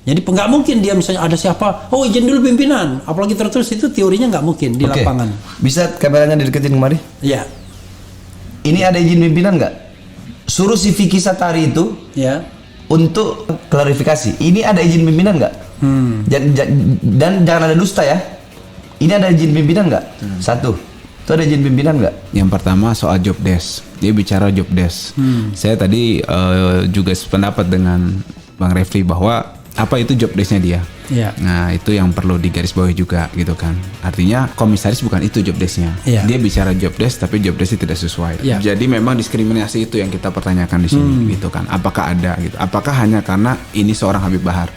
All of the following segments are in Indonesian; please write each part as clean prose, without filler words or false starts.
Jadi nggak mungkin dia misalnya ada siapa, oh izin dulu pimpinan, apalagi tertulis itu teorinya nggak mungkin di lapangan. Bisa kameranya dideketin kemari? Iya. Ini ada izin pimpinan nggak? Suruh si Vicky Satari itu Ya. untuk klarifikasi. Ini ada izin pimpinan nggak? Dan jangan ada dusta ya. Ini ada izin pimpinan nggak? Satu. Itu ada izin pimpinan nggak? Yang pertama soal job desk. Dia bicara job desk. Saya tadi juga sependapat dengan Bang Refli bahwa apa itu job desk-nya dia. Iya. Nah itu yang perlu digarisbawahi juga gitu kan. Artinya komisaris bukan itu job desk-nya. Iya. Dia bicara job desk tapi job desk-nya tidak sesuai. Iya. Jadi memang diskriminasi itu yang kita pertanyakan di sini gitu kan. Apakah ada gitu? Apakah hanya karena ini seorang Habib Bahar?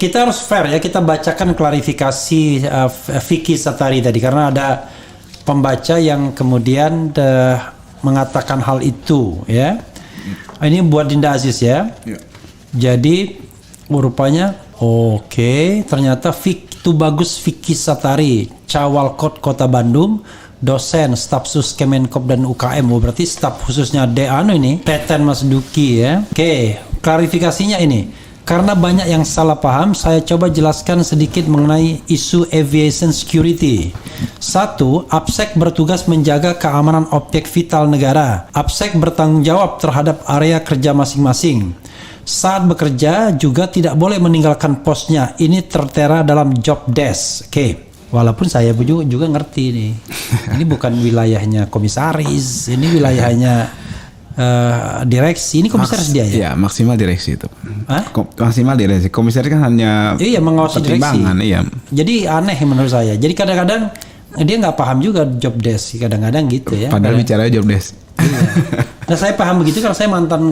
Kita harus fair ya, kita bacakan klarifikasi Vicky Satari tadi karena ada pembaca yang kemudian mengatakan hal itu ya. Ini buat Dinda Aziz ya. Jadi rupanya oke, ternyata itu bagus Vicky Satari, Cawalkot Kota Bandung, dosen staf sus Kemenkop dan UKM. Berarti staf khususnya ini Teten Mas Duki ya. Oke, klarifikasinya ini. Karena banyak yang salah paham, saya coba jelaskan sedikit mengenai isu aviation security. 1. APSEC bertugas menjaga keamanan objek vital negara. APSEC bertanggung jawab terhadap area kerja masing-masing. Saat bekerja juga tidak boleh meninggalkan posnya. Ini tertera dalam job desk. Oke. Walaupun saya juga ngerti nih. Ini bukan wilayahnya komisaris, ini wilayahnya direksi. Ini komisaris dia ya? Iya, maksimal direksi itu. Hah? Maksimal direksi. Komisaris kan hanya mengawasi direksi. Iya. Jadi aneh menurut saya. Jadi kadang-kadang dia nggak paham juga job desk, kadang-kadang gitu ya. Padahal bicara job desk. Iya. Nah saya paham begitu karena saya mantan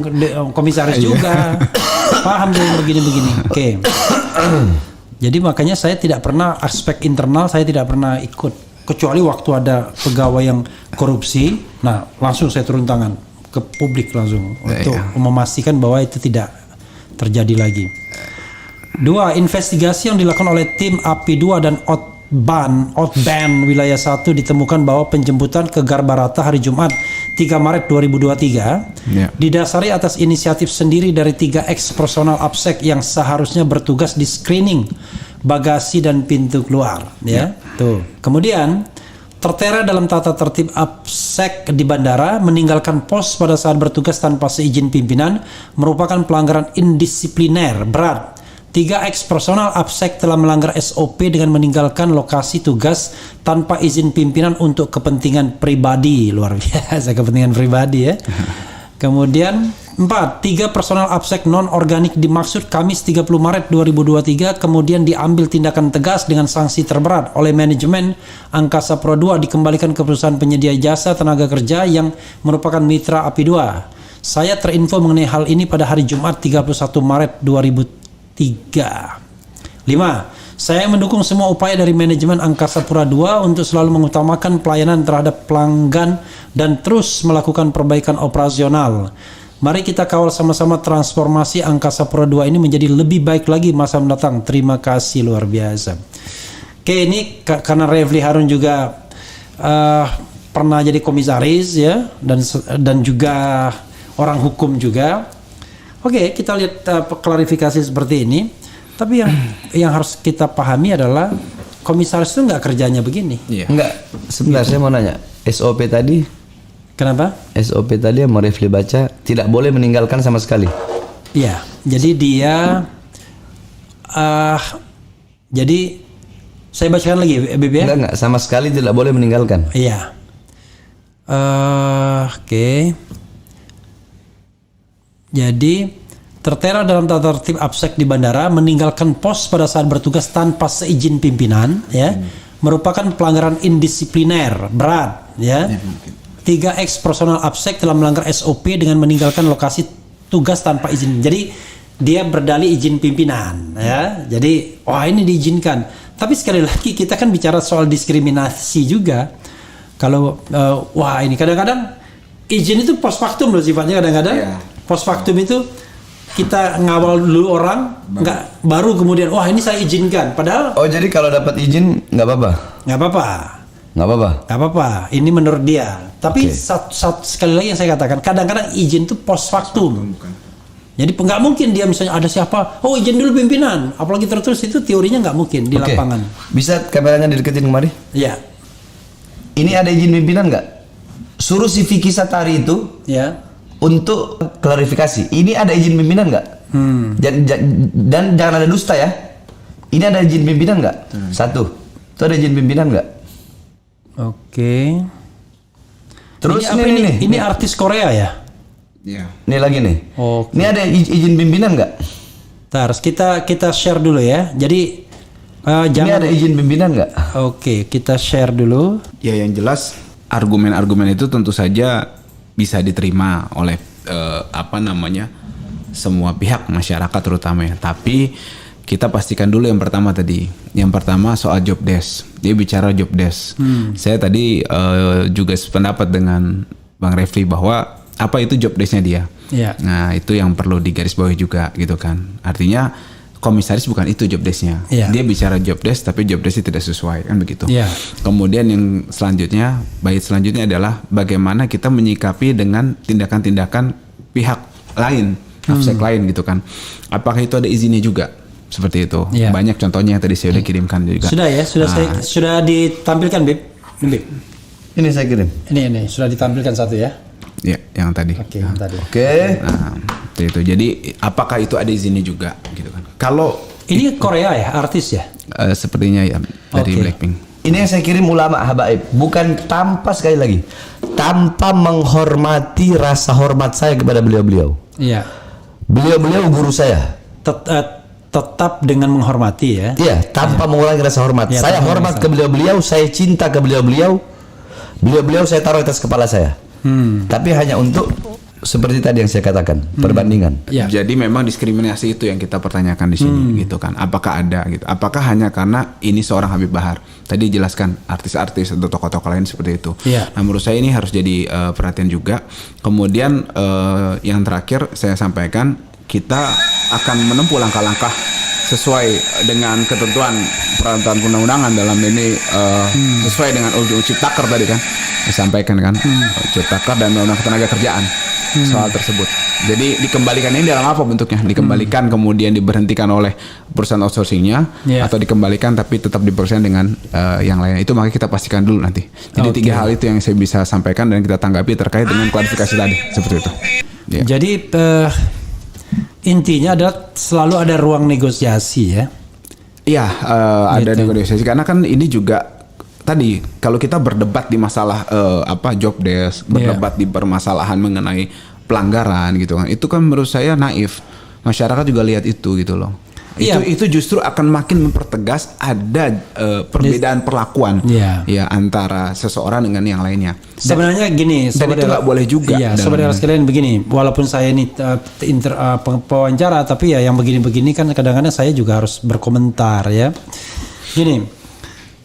komisaris juga. Paham dengan begini-begini. Oke. Jadi makanya saya tidak pernah aspek internal saya tidak pernah ikut, kecuali waktu ada pegawai yang korupsi. Nah langsung saya turun tangan ke publik langsung untuk memastikan bahwa itu tidak terjadi lagi. 2. Investigasi yang dilakukan oleh tim API2 dan Otban wilayah 1 ditemukan bahwa penjemputan ke Garbarata hari Jumat 3 Maret 2023 didasari atas inisiatif sendiri dari 3 ex-personal APSEC yang seharusnya bertugas di screening bagasi dan pintu keluar ya. Tuh. Kemudian tertera dalam tata tertib APSEC di bandara, meninggalkan pos pada saat bertugas tanpa seizin pimpinan merupakan pelanggaran indisipliner berat. 3 ex-personal APSEC telah melanggar SOP dengan meninggalkan lokasi tugas tanpa izin pimpinan untuk kepentingan pribadi. Luar biasa, kepentingan pribadi ya. Kemudian 4. 3 personal APSEC non-organik dimaksud Kamis 30 Maret 2023 kemudian diambil tindakan tegas dengan sanksi terberat oleh manajemen Angkasa Pura II dikembalikan ke perusahaan penyedia jasa tenaga kerja yang merupakan mitra API2. Saya terinfo mengenai hal ini pada hari Jumat 31 Maret 2023 3. 5. Saya mendukung semua upaya dari manajemen Angkasa Pura II untuk selalu mengutamakan pelayanan terhadap pelanggan dan terus melakukan perbaikan operasional. Mari kita kawal sama-sama transformasi Angkasa Pura II ini menjadi lebih baik lagi masa mendatang. Terima kasih luar biasa. Oke, ini karena Refli Harun juga pernah jadi komisaris ya, dan juga orang hukum juga. Oke, kita lihat klarifikasi seperti ini. Tapi yang harus kita pahami adalah komisaris itu nggak kerjanya begini. Iya. Enggak, sebentar saya mau nanya. SOP tadi, Kenapa? SOP tadi yang mau Refli baca tidak boleh meninggalkan sama sekali. Iya, jadi dia jadi saya bacakan lagi Bib ya. Enggak, sama sekali tidak boleh meninggalkan. Iya. Oke. Jadi tertera dalam tata tertib APSEC di bandara meninggalkan pos pada saat bertugas tanpa seizin pimpinan ya merupakan pelanggaran indisipliner berat ya. 3 personal APSEC telah melanggar SOP dengan meninggalkan lokasi tugas tanpa izin. Jadi dia berdalih izin pimpinan ya. Jadi ini diizinkan. Tapi sekali lagi kita kan bicara soal diskriminasi juga. Kalau ini kadang-kadang izin itu post factum loh sifatnya kadang-kadang. Yeah. Post factum itu kita ngawal dulu orang, nggak baru kemudian ini saya izinkan. Padahal jadi kalau dapat izin nggak apa-apa. nggak apa-apa. Nggak apa-apa. Nggak apa-apa. Ini menurut dia. Tapi sekali lagi yang saya katakan, kadang-kadang izin itu post factum. Jadi nggak mungkin dia misalnya ada siapa, izin dulu pimpinan. Apalagi terus itu teorinya nggak mungkin di lapangan. Bisa kameranya dideketin kemari? Iya. Ini ada izin pimpinan nggak? Suruh si Vicky Satari itu Ya. untuk klarifikasi. Ini ada izin pimpinan nggak? Dan jangan ada dusta ya. Ini ada izin pimpinan nggak? 1. Itu ada izin pimpinan nggak? Oke. Terus ini artis Korea ya? Iya. Ini lagi nih. Oke. Ini ada izin pimpinan nggak? Terus kita share dulu ya. Jadi Ini jangan. ada izin pimpinan nggak? Oke, kita share dulu. Ya yang jelas argumen-argumen itu tentu saja bisa diterima oleh semua pihak masyarakat terutama ya. Tapi kita pastikan dulu yang pertama tadi. Yang pertama soal job desk. Dia bicara job desk. Saya tadi juga sependapat dengan Bang Refli bahwa apa itu job desk-nya dia. Iya. Nah itu yang perlu digarisbawahi juga gitu kan. Artinya komisaris bukan itu job desk-nya. Iya. Dia bicara job desk tapi job desk-nya tidak sesuai kan begitu. Iya. Kemudian yang selanjutnya, bait selanjutnya adalah bagaimana kita menyikapi dengan tindakan-tindakan pihak lain, APSEC lain gitu kan. Apakah itu ada izinnya juga? Seperti itu. Iya. Banyak contohnya yang tadi saya udah kirimkan juga. Sudah ya, sudah ditampilkan Bib. Bib. Ini saya kirim. Ini sudah ditampilkan satu ya. Ya, yang tadi. Oke, yang tadi. Oke. Nah, itu. Jadi apakah itu ada izinnya juga gitu kan? Kalau Ini Korea ya, artis ya? sepertinya ya dari Oke. Blackpink. Ini yang saya kirim ulama habaib, bukan tanpa sekali lagi, tanpa menghormati rasa hormat saya kepada beliau-beliau. Iya. Beliau-beliau guru saya. Tetap dengan menghormati ya. Iya, tanpa mengurangi rasa hormat. Ya, Saya tanpa hormat ke beliau-beliau, saya cinta ke beliau-beliau. Beliau-beliau saya taruh atas kepala saya. Tapi hanya untuk seperti tadi yang saya katakan, perbandingan. Ya. Jadi memang diskriminasi itu yang kita pertanyakan di sini gitu kan. Apakah ada gitu? Apakah hanya karena ini seorang Habib Bahar? Tadi jelaskan artis-artis atau tokoh-tokoh lain seperti itu. Iya. Nah, menurut saya ini harus jadi perhatian juga. Kemudian yang terakhir saya sampaikan, kita akan menempuh langkah-langkah sesuai dengan ketentuan peraturan perundang-undangan dalam ini sesuai dengan Ciptaker tadi kan disampaikan kan Ciptaker dan Undang-Undang Ketenagakerjaan soal tersebut. Jadi dikembalikan ini dalam apa bentuknya? Dikembalikan kemudian diberhentikan oleh perusahaan outsourcingnya atau dikembalikan tapi tetap diproses dengan yang lain. Itu makanya kita pastikan dulu nanti. Jadi 3 hal itu yang saya bisa sampaikan dan kita tanggapi terkait dengan klarifikasi tadi seperti itu. Ya. Jadi intinya adalah selalu ada ruang negosiasi ya. Iya, ada negosiasi karena kan ini juga tadi kalau kita berdebat di masalah job desk, berdebat di permasalahan mengenai pelanggaran gitu kan. Itu kan menurut saya naif. Masyarakat juga lihat itu gitu loh. Iya. Itu justru akan makin mempertegas ada perbedaan perlakuan Iya. ya antara seseorang dengan yang lainnya. Sebenarnya gini, dan itu nggak boleh juga. Iya, dalam- saudara sekalian begini, walaupun saya ini pewawancara, tapi ya yang begini-begini kan kadang-kadang saya juga harus berkomentar ya. Gini,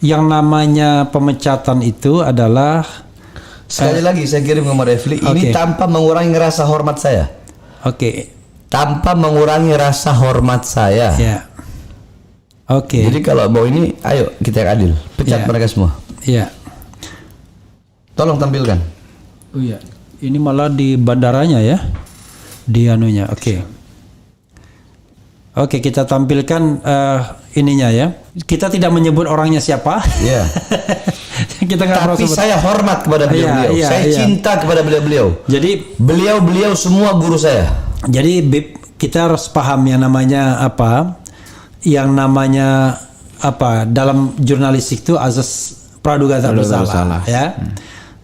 yang namanya pemecatan itu adalah Sekali lagi saya kirim ke Mbak Refli, Oke. ini tanpa mengurangi rasa hormat saya. oke, Tanpa mengurangi rasa hormat saya. ya, oke, Jadi kalau mau ini, ayo kita yang adil. Pecat Iya. mereka semua. ya. Tolong tampilkan. Oh iya, ini malah di bandaranya ya, di anunya. Oke, kita tampilkan ininya ya. Kita tidak menyebut orangnya siapa. Iya. Kita nggak perlu Tapi sebut. saya hormat kepada beliau-beliau. Iya, Saya iya. cinta kepada beliau-beliau. Jadi Beliau-beliau semua guru saya. Jadi Bib, kita harus paham yang namanya apa? Yang namanya apa? Dalam jurnalistik itu azas praduga tak Praduga bersalah, bersalah. ya.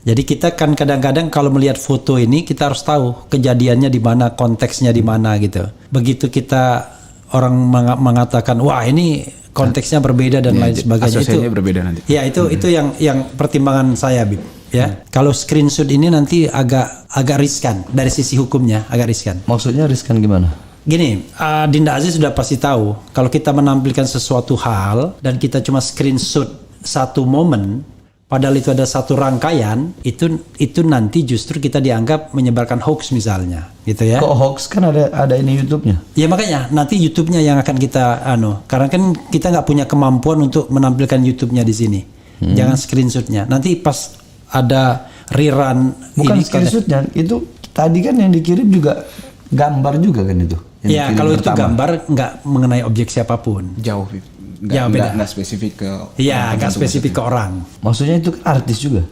Jadi kita kan kadang-kadang kalau melihat foto ini kita harus tahu kejadiannya di mana, konteksnya di mana gitu. Begitu kita orang mengatakan wah ini konteksnya berbeda dan lain sebagainya, asosiasinya berbeda nanti. Ya itu yang pertimbangan saya, Bib. Ya, kalau screenshot ini nanti agak riskan dari sisi hukumnya, agak riskan. Maksudnya riskan gimana? Gini, Dinda Aziz sudah pasti tahu kalau kita menampilkan sesuatu hal dan kita cuma screenshot satu momen, padahal itu ada satu rangkaian, itu nanti justru kita dianggap menyebarkan hoax misalnya, gitu ya. Kok hoax kan ada ini YouTube-nya. Ya makanya nanti YouTube-nya yang akan kita karena kan kita nggak punya kemampuan untuk menampilkan YouTube-nya di sini. Jangan screenshot-nya. Nanti pas ada rerun Bukan ini screenshot-nya, itu tadi kan yang dikirim juga gambar juga kan itu. yang ya dikirim kalau itu pertama. gambar nggak mengenai objek siapapun. Jauh, Jauh, beda. nggak spesifik ke. Iya, nggak spesifik ke orang. Maksudnya itu kan artis juga.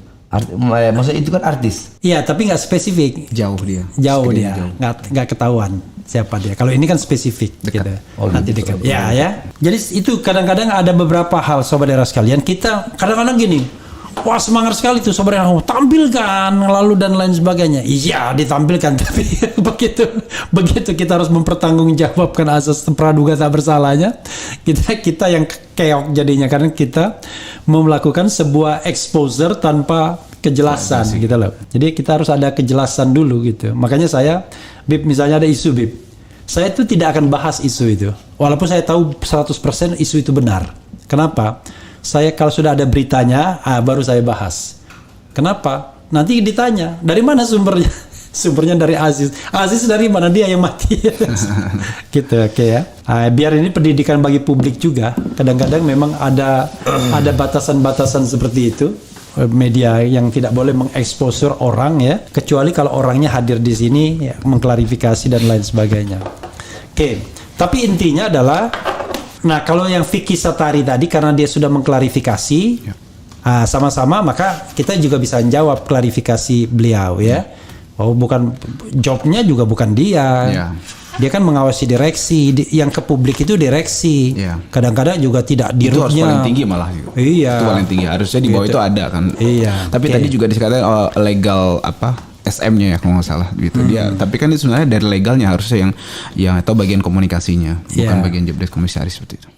Maksudnya itu kan artis. Iya, tapi nggak spesifik. Jauh dia. Jauh Screennya dia, jauh. nggak ketahuan siapa dia. Kalau ini kan spesifik, Dekat. gitu. Oh, Nanti gitu. dekat. Ya. Jadi itu kadang-kadang ada beberapa hal saudara sekalian. Kita kadang-kadang gini, wah semangat sekali tuh saudara, tampilkan lalu dan lain sebagainya. Iya ditampilkan, tapi begitu kita harus mempertanggungjawabkan asas praduga tak bersalahnya. Kita yang keok jadinya karena kita mau melakukan sebuah exposure tanpa kejelasan gitu loh. Jadi kita harus ada kejelasan dulu gitu. Makanya saya, Bib, misalnya ada isu Bib, saya itu tidak akan bahas isu itu. Walaupun saya tahu 100% isu itu benar. Kenapa? Saya kalau sudah ada beritanya, baru saya bahas. Kenapa? Nanti ditanya, dari mana sumbernya? Sumbernya dari Aziz. Aziz dari mana? Dia yang mati. Gitu, oke ya. Biar ini pendidikan bagi publik juga. Kadang-kadang memang ada batasan-batasan seperti itu. Media yang tidak boleh mengeksposur orang ya, kecuali kalau orangnya hadir di sini ya, mengklarifikasi dan lain sebagainya. Oke, tapi intinya adalah, nah kalau yang Vicky Satari tadi karena dia sudah mengklarifikasi sama-sama, maka kita juga bisa jawab klarifikasi beliau ya. Oh bukan, jobnya juga bukan dia. Ya. Dia kan mengawasi direksi, yang ke publik itu direksi. Iya. Kadang-kadang juga tidak Itu harus dirutnya. paling tinggi malah. Iya. Itu paling tinggi. Harusnya di bawah Gitu. itu ada kan. Iya, Tapi oke. tadi juga dikatakan legal apa SM-nya ya kalau nggak salah gitu. Dia tapi kan itu sebenarnya dari legalnya harusnya yang atau bagian komunikasinya, bukan Iya. bagian jobdesk komisaris seperti itu.